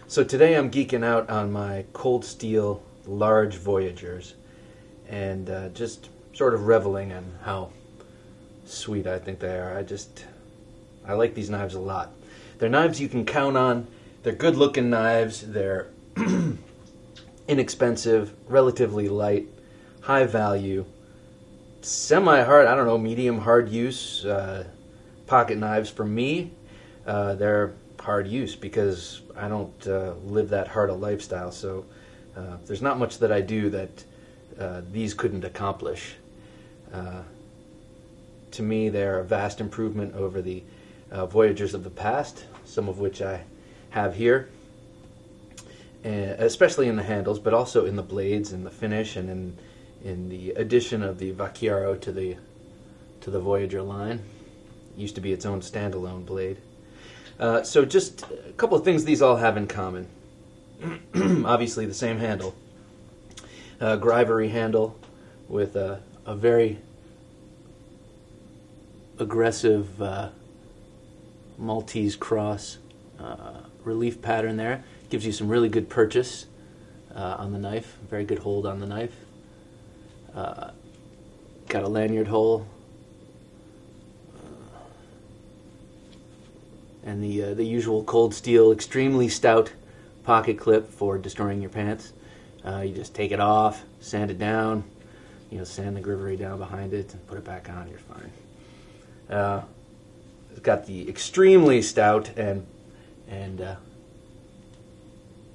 So today I'm geeking out on my Cold Steel large Voyagers and just sort of reveling in how sweet I think they are. I like these knives a lot. They're knives you can count on. They're good looking knives. They're inexpensive, relatively light, high value, semi-hard, I don't know, medium hard use pocket knives. For me, they're hard use because I don't live that hard a lifestyle, so there's not much that I do that these couldn't accomplish. To me, they're a vast improvement over the Voyagers of the past, some of which I have here, especially in the handles, but also in the blades and the finish, and in the addition of the Vaquero to the Voyager line. It used to be its own standalone blade. So just a couple of things these all have in common. Obviously the same handle. Grivory handle with a very aggressive Maltese cross relief pattern there. Gives you some really good purchase on the knife. Very good hold on the knife. Got a lanyard hole. And the usual Cold Steel extremely stout pocket clip for destroying your pants. You just take it off, sand it down, sand the Grivory down behind it, and put it back on. You're fine. It's got the extremely stout and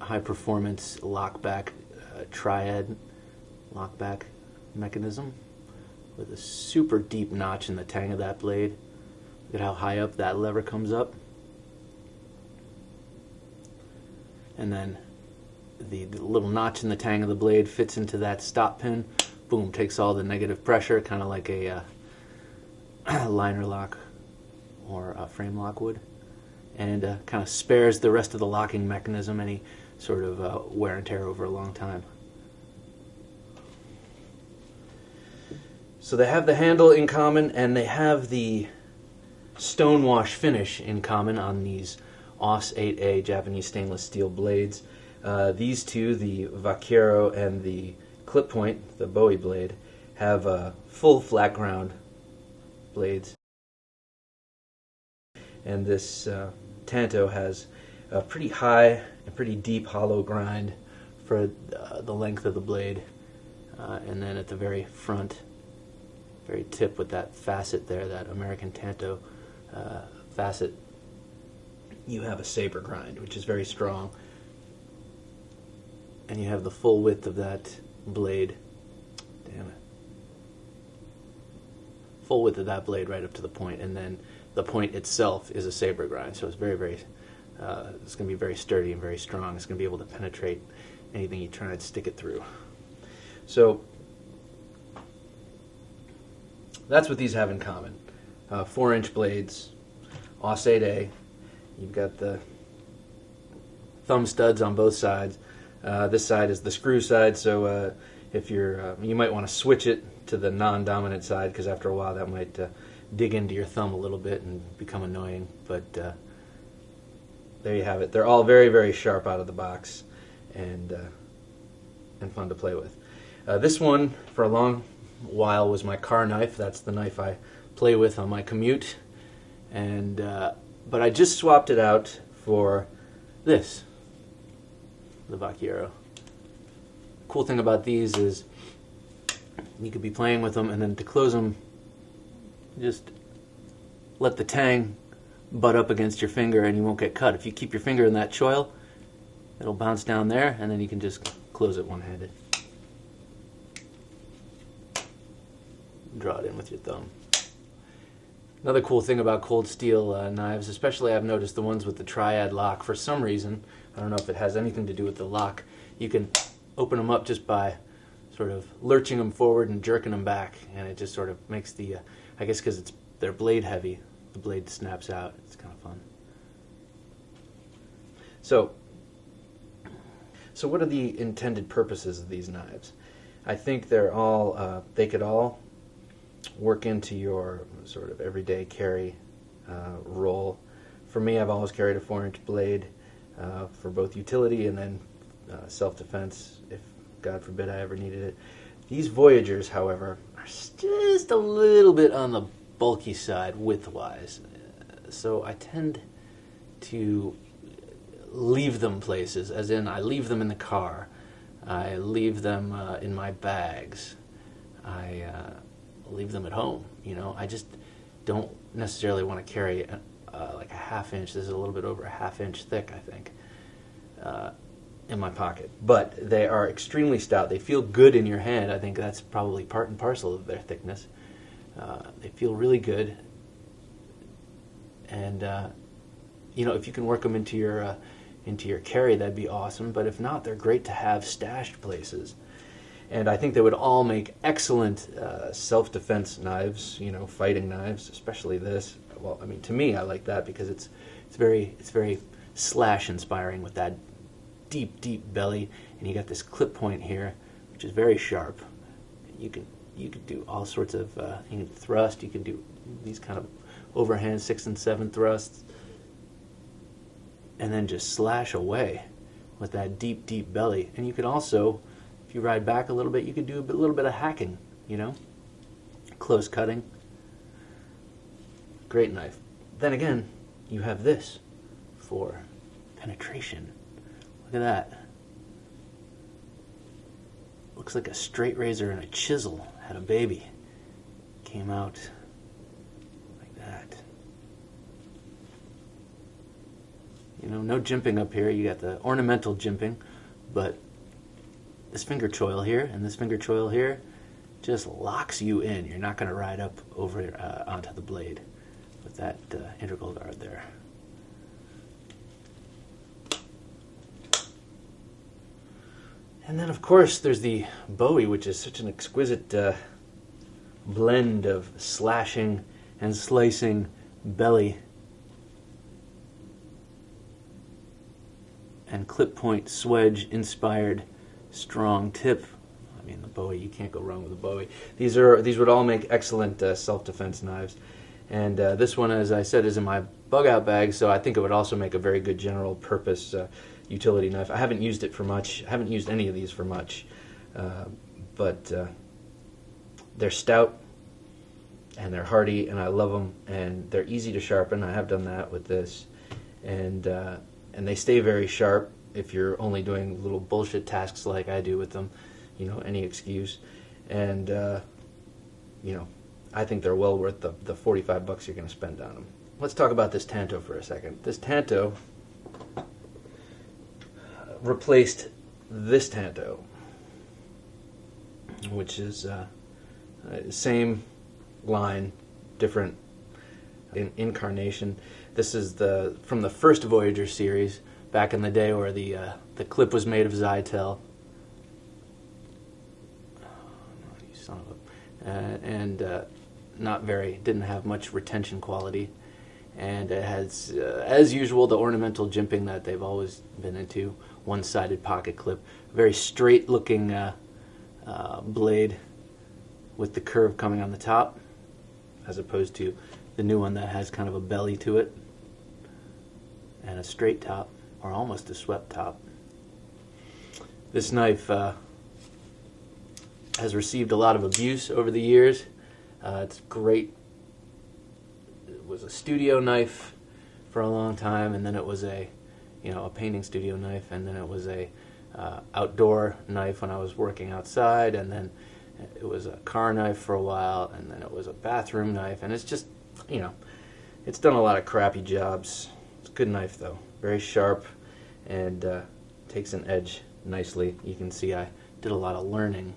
high performance lockback triad lockback mechanism with a super deep notch in the tang of that blade. Look at how high up that lever comes up. And then the little notch in the tang of the blade fits into that stop pin. Boom, takes all the negative pressure, kind of like a liner lock or a frame lock would, and kind of spares the rest of the locking mechanism any sort of wear and tear over a long time. So they have the handle in common, and they have the stonewash finish in common on these AUS 8A Japanese stainless steel blades. These two, the Vaquero and the Clip Point, the Bowie blade, have full flat ground blades. And this Tanto has a pretty high and pretty deep hollow grind for the length of the blade. And then at the very front, very tip with that facet there, that American Tanto facet, you have a saber grind, which is very strong. And you have the full width of that blade. Damn it. Full width of that blade right up to the point, and then the point itself is a saber grind, so it's very, very, it's going to be very sturdy and very strong. It's going to be able to penetrate anything you try and stick it through. So that's what these have in common. 4-inch blades, AUS 8A. You've got the thumb studs on both sides. This side is the screw side, so if you're, you might want to switch it to the non-dominant side, because after a while that might dig into your thumb a little bit and become annoying. But there you have it. They're all very, very sharp out of the box, and fun to play with. This one, for a long while, was my car knife. That's the knife I play with on my commute, and but I just swapped it out for this, the Vaquero. Cool thing about these is you could be playing with them, and then to close them, just let the tang butt up against your finger and you won't get cut. If you keep your finger in that choil, it'll bounce down there, and then you can just close it one-handed. Draw it in with your thumb. Another cool thing about Cold Steel knives, especially I've noticed the ones with the triad lock, for some reason, I don't know if it has anything to do with the lock, you can open them up just by sort of lurching them forward and jerking them back, and it just sort of makes the, I guess because they're blade heavy, the blade snaps out. It's kind of fun. So what are the intended purposes of these knives? I think they're all, they could all work into your sort of everyday carry role. For me, I've always carried a 4-inch blade. for both utility and then self-defense, if God forbid I ever needed it. These Voyagers, however, are just a little bit on the bulky side width-wise, so I tend to leave them places, as in I leave them in the car, I leave them in my bags, I leave them at home. You know, I just don't necessarily want to carry like a half-inch. This is a little bit over a half-inch thick, I think, in my pocket. But they are extremely stout. They feel good in your hand. I think that's probably part and parcel of their thickness. They feel really good, and you know, if you can work them into your carry, that'd be awesome. But if not, they're great to have stashed places. And I think they would all make excellent self-defense knives, you know, fighting knives, especially this. Well, I mean, to me, I like that because it's very slash inspiring with that deep belly, and you got this clip point here, which is very sharp. You can do all sorts of you can thrust. You can do these kind of overhand 6 and 7 thrusts, and then just slash away with that deep belly. And you could also, if you ride back a little bit, you could do a little bit of hacking, you know, close cutting. Great knife. Then again, you have this for penetration. Look at that. Looks like a straight razor and a chisel had a baby. Came out like that. You know, no jimping up here. You got the ornamental jimping, but this finger choil here and this finger choil here just locks you in. You're not going to ride up over onto the blade with that integral guard there. And then, of course, there's the Bowie, which is such an exquisite blend of slashing and slicing belly and clip point swedge inspired strong tip. I mean, the Bowie, you can't go wrong with the Bowie. These would all make excellent self-defense knives. And this one, as I said, is in my bug-out bag, so I think it would also make a very good general purpose utility knife. I haven't used it for much. I haven't used any of these for much, but they're stout and they're hardy, and I love them, and they're easy to sharpen. I have done that with this, and they stay very sharp if you're only doing little bullshit tasks like I do with them, you know, any excuse. And you know, I think they're well worth the $45 you're going to spend on them. Let's talk about this Tanto for a second. This Tanto replaced this Tanto, which is same line, different incarnation. This is from the first Voyager series back in the day, where the clip was made of Zytel. You son of a... and didn't have much retention quality, and it has, as usual, the ornamental jimping that they've always been into. One-sided pocket clip, very straight-looking blade with the curve coming on the top, as opposed to the new one that has kind of a belly to it and a straight top, or almost a swept top. This knife has received a lot of abuse over the years. It's great. It was a studio knife for a long time, and then it was a painting studio knife, and then it was a outdoor knife when I was working outside, and then it was a car knife for a while, and then it was a bathroom knife, and it's just, you know, it's done a lot of crappy jobs. It's a good knife though, very sharp, and takes an edge nicely. You can see I did a lot of learning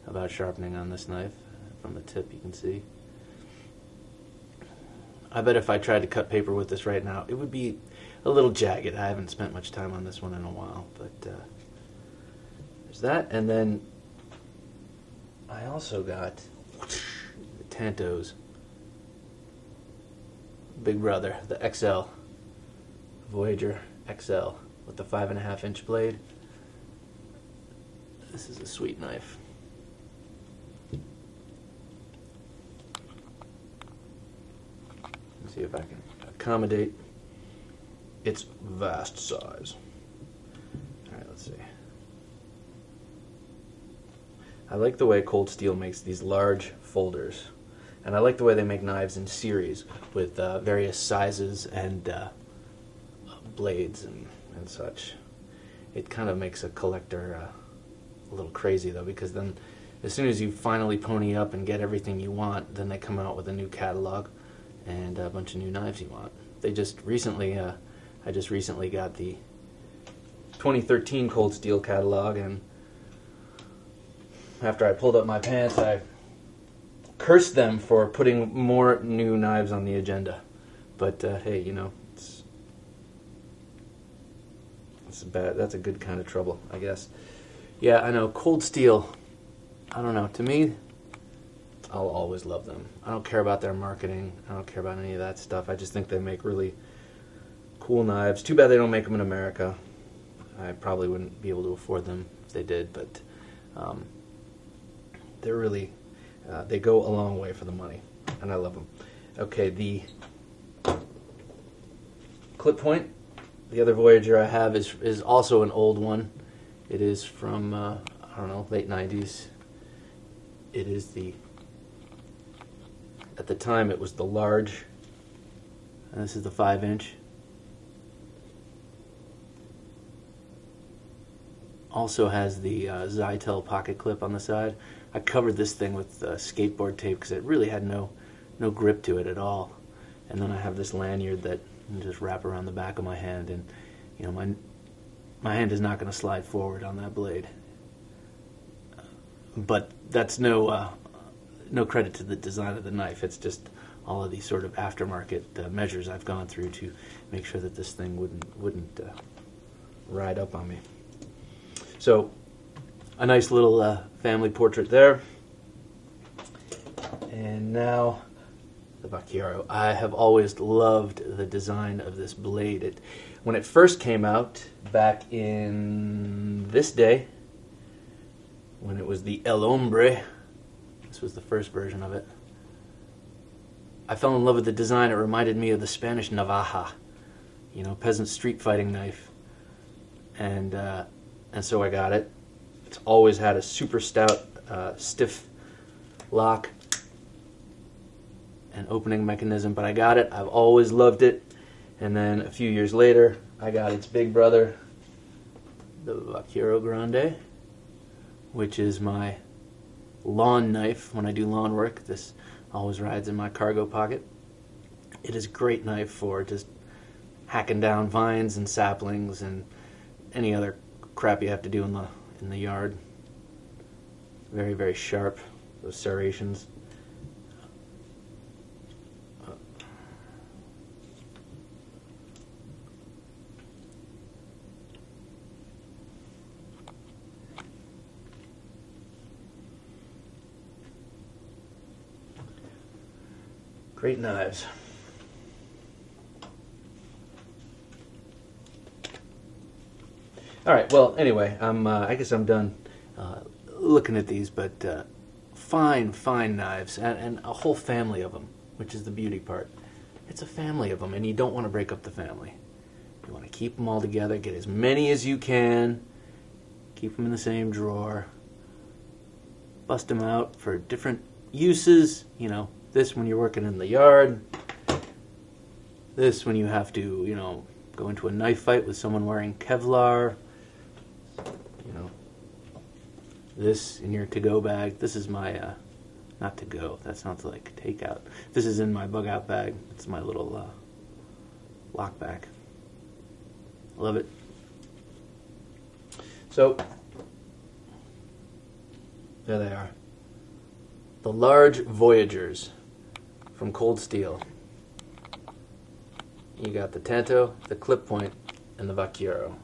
about sharpening on this knife. From the tip you can see. I bet if I tried to cut paper with this right now, it would be a little jagged. I haven't spent much time on this one in a while, but there's that. And then I also got the Tanto's big brother, the XL, Voyager XL, with the 5.5-inch blade. This is a sweet knife. See if I can accommodate its vast size. Alright, let's see. I like the way Cold Steel makes these large folders. And I like the way they make knives in series with various sizes and blades and such. It kind of makes a collector a little crazy, though, because then as soon as you finally pony up and get everything you want, then they come out with a new catalog and a bunch of new knives you want. They just recently, I just recently got the 2013 Cold Steel catalog, and after I pulled up my pants, I cursed them for putting more new knives on the agenda. But hey, you know, that's a good kind of trouble, I guess. Yeah, I know, Cold Steel, I don't know, to me, I'll always love them. I don't care about their marketing, I don't care about any of that stuff. I just think they make really cool knives. Too bad they don't make them in America. I probably wouldn't be able to afford them if they did, but they're really, they go a long way for the money, and I love them. Okay, the Clip Point, the other Voyager I have, is also an old one. It is from, I don't know, late 90s. It is the, at the time it was the large, and this is the 5-inch. Also has the Zytel pocket clip on the side. I covered this thing with skateboard tape because it really had no grip to it at all. And then I have this lanyard that I just wrap around the back of my hand, and you know, my hand is not going to slide forward on that blade. But that's no credit to the design of the knife. It's just all of these sort of aftermarket measures I've gone through to make sure that this thing wouldn't ride up on me. So, a nice little family portrait there. And now, the Vaquero. I have always loved the design of this blade. When it first came out, back in this day, when it was the El Hombre, this was the first version of it, I fell in love with the design. It reminded me of the Spanish navaja, you know, peasant street fighting knife. And so I got it. It's always had a super stout, stiff lock and opening mechanism, but I got it. I've always loved it. And then a few years later, I got its big brother, the Vaquero Grande, which is my lawn knife. When I do lawn work, this always rides in my cargo pocket. It is a great knife for just hacking down vines and saplings and any other crap you have to do in the yard. Very, very sharp, those serrations. Great knives. All right. Well, anyway, I guess I'm done looking at these, but fine knives, and a whole family of them, which is the beauty part. It's a family of them, and you don't want to break up the family. You want to keep them all together, get as many as you can, keep them in the same drawer, bust them out for different uses. You know, this when you're working in the yard, this when you have to, you know, go into a knife fight with someone wearing Kevlar. You know, this in your to-go bag. This is my, not to-go, that sounds like takeout. This is in my bug-out bag. It's my little lock bag. Love it. So, there they are. The large Voyagers from Cold Steel. You got the Tanto, the Clip Point, and the Vaquero.